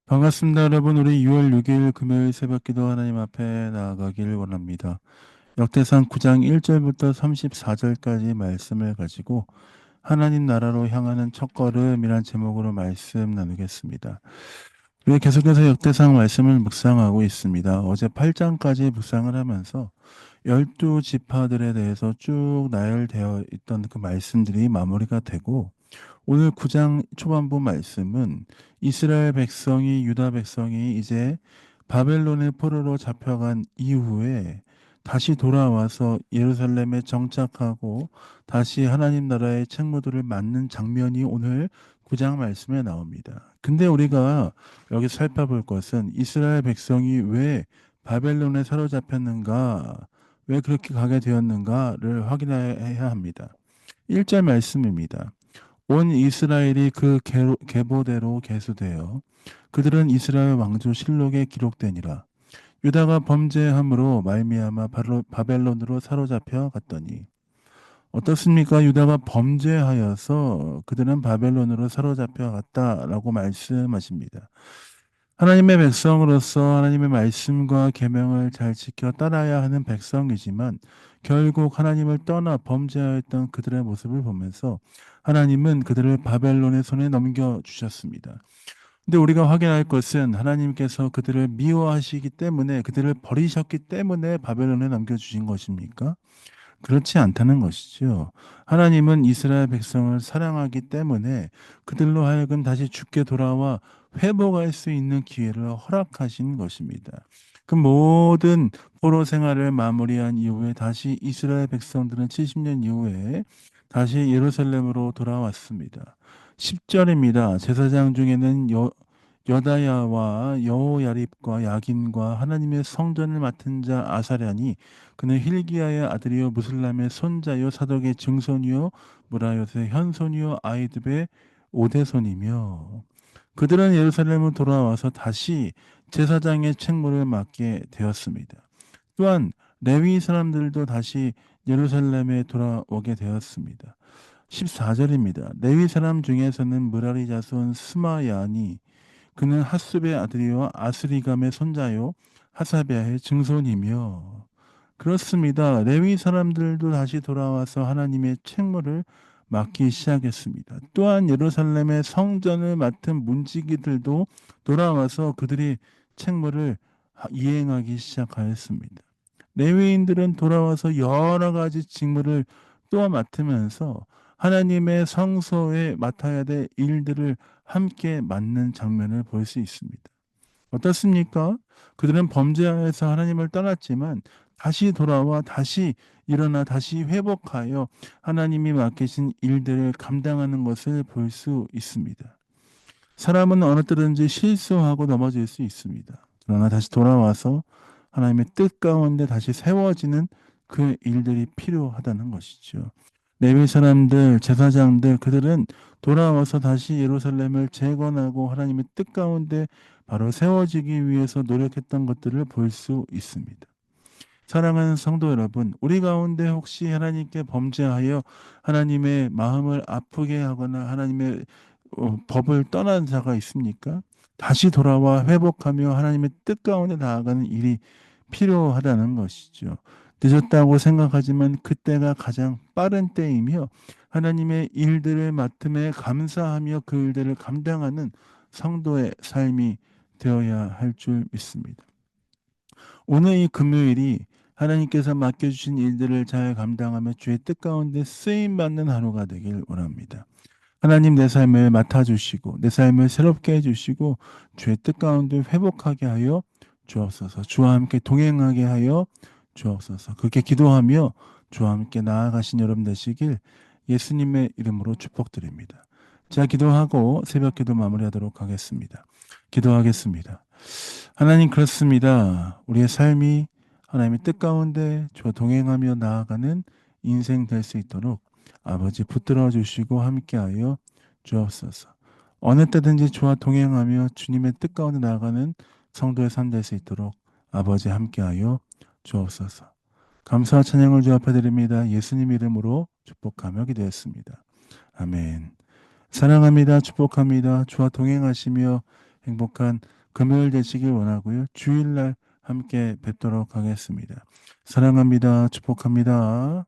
반갑습니다, 여러분. 우리 6월 6일 금요일 새벽기도 하나님 앞에 나아가길 원합니다. 역대상 9장 1절부터 34절까지 말씀을 가지고 하나님 나라로 향하는 첫걸음이란 제목으로 말씀 나누겠습니다. 우리가 계속해서 역대상 말씀을 묵상하고 있습니다. 어제 8장까지 묵상을 하면서 12지파들에 대해서 쭉 나열되어 있던 그 말씀들이 마무리가 되고, 오늘 9장 초반부 말씀은 이스라엘 백성이, 유다 백성이 이제 바벨론의 포로로 잡혀간 이후에 다시 돌아와서 예루살렘에 정착하고 다시 하나님 나라의 책무들을 맡는 장면이 오늘 9장 말씀에 나옵니다. 근데 우리가 여기 살펴볼 것은 이스라엘 백성이 왜 바벨론에 사로잡혔는가, 왜 그렇게 가게 되었는가를 확인해야 합니다. 1절 말씀입니다. 온 이스라엘이 그 계보대로 계수되어 그들은 이스라엘 왕조 실록에 기록되니라. 유다가 범죄함으로 말미암아 바벨론으로 사로잡혀 갔더니, 어떻습니까? 유다가 범죄하여서 그들은 바벨론으로 사로잡혀 갔다라고 말씀하십니다. 하나님의 백성으로서 하나님의 말씀과 계명을 잘 지켜 따라야 하는 백성이지만 결국 하나님을 떠나 범죄하였던 그들의 모습을 보면서 하나님은 그들을 바벨론의 손에 넘겨주셨습니다. 근데 우리가 확인할 것은 하나님께서 그들을 미워하시기 때문에, 그들을 버리셨기 때문에 바벨론에 넘겨주신 것입니까? 그렇지 않다는 것이죠. 하나님은 이스라엘 백성을 사랑하기 때문에 그들로 하여금 다시 주께 돌아와 회복할 수 있는 기회를 허락하신 것입니다. 그 모든 포로 생활을 마무리한 이후에 다시 이스라엘 백성들은 70년 이후에 다시 예루살렘으로 돌아왔습니다. 10절입니다. 제사장 중에는 여다야와 여호야립과 야긴과 하나님의 성전을 맡은 자 아사랴니, 그는 힐기야의 아들이요 무슬람의 손자요 사독의 증손이요 무라요의 현손이요 아이드의 오대손이며, 그들은 예루살렘으로 돌아와서 다시 제사장의 책무를 맡게 되었습니다. 또한 레위 사람들도 다시 예루살렘에 돌아오게 되었습니다. 14절입니다. 레위 사람 중에서는 무라리 자손 스마야니, 그는 핫숲의 아들이요 아스리감의 손자요 하사비아의 증손이며, 그렇습니다. 레위 사람들도 다시 돌아와서 하나님의 책무를 맡기 시작했습니다. 또한 예루살렘의 성전을 맡은 문지기들도 돌아와서 그들이 책무를 이행하기 시작하였습니다. 레위인들은 돌아와서 여러 가지 직무를 또 맡으면서 하나님의 성소에 맡아야 될 일들을 함께 맡는 장면을 볼 수 있습니다. 어떻습니까? 그들은 범죄하여서 하나님을 떠났지만 다시 돌아와 다시 일어나 다시 회복하여 하나님이 맡기신 일들을 감당하는 것을 볼 수 있습니다. 사람은 어느 때든지 실수하고 넘어질 수 있습니다. 그러나 다시 돌아와서 하나님의 뜻 가운데 다시 세워지는 그 일들이 필요하다는 것이죠. 레위 사람들, 제사장들, 그들은 돌아와서 다시 예루살렘을 재건하고 하나님의 뜻 가운데 바로 세워지기 위해서 노력했던 것들을 볼 수 있습니다. 사랑하는 성도 여러분, 우리 가운데 혹시 하나님께 범죄하여 하나님의 마음을 아프게 하거나 하나님의 법을 떠난 자가 있습니까? 다시 돌아와 회복하며 하나님의 뜻 가운데 나아가는 일이 필요하다는 것이죠. 늦었다고 생각하지만 그때가 가장 빠른 때이며, 하나님의 일들을 맡음에 감사하며 그 일들을 감당하는 성도의 삶이 되어야 할 줄 믿습니다. 오늘 이 금요일이 하나님께서 맡겨주신 일들을 잘 감당하며 주의 뜻 가운데 쓰임받는 하루가 되길 원합니다. 하나님, 내 삶을 맡아주시고 내 삶을 새롭게 해주시고 주의 뜻 가운데 회복하게 하여 주옵소서. 주와 함께 동행하게 하여 주옵소서. 그렇게 기도하며 주와 함께 나아가신 여러분 되시길 예수님의 이름으로 축복드립니다. 자, 기도하고 새벽 기도 마무리하도록 하겠습니다. 기도하겠습니다. 하나님, 그렇습니다. 우리의 삶이 하나님의 뜻 가운데 주와 동행하며 나아가는 인생 될 수 있도록 아버지 붙들어 주시고 함께하여 주옵소서. 어느 때든지 주와 동행하며 주님의 뜻 가운데 나아가는 성도의 삶 될 수 있도록 아버지 함께하여 주옵소서. 감사와 찬양을 주 앞에 드립니다. 예수님 이름으로 축복하며 기도했습니다. 아멘. 사랑합니다. 축복합니다. 주와 동행하시며 행복한 금요일 되시길 원하고요. 주일날 함께 뵙도록 하겠습니다. 사랑합니다. 축복합니다.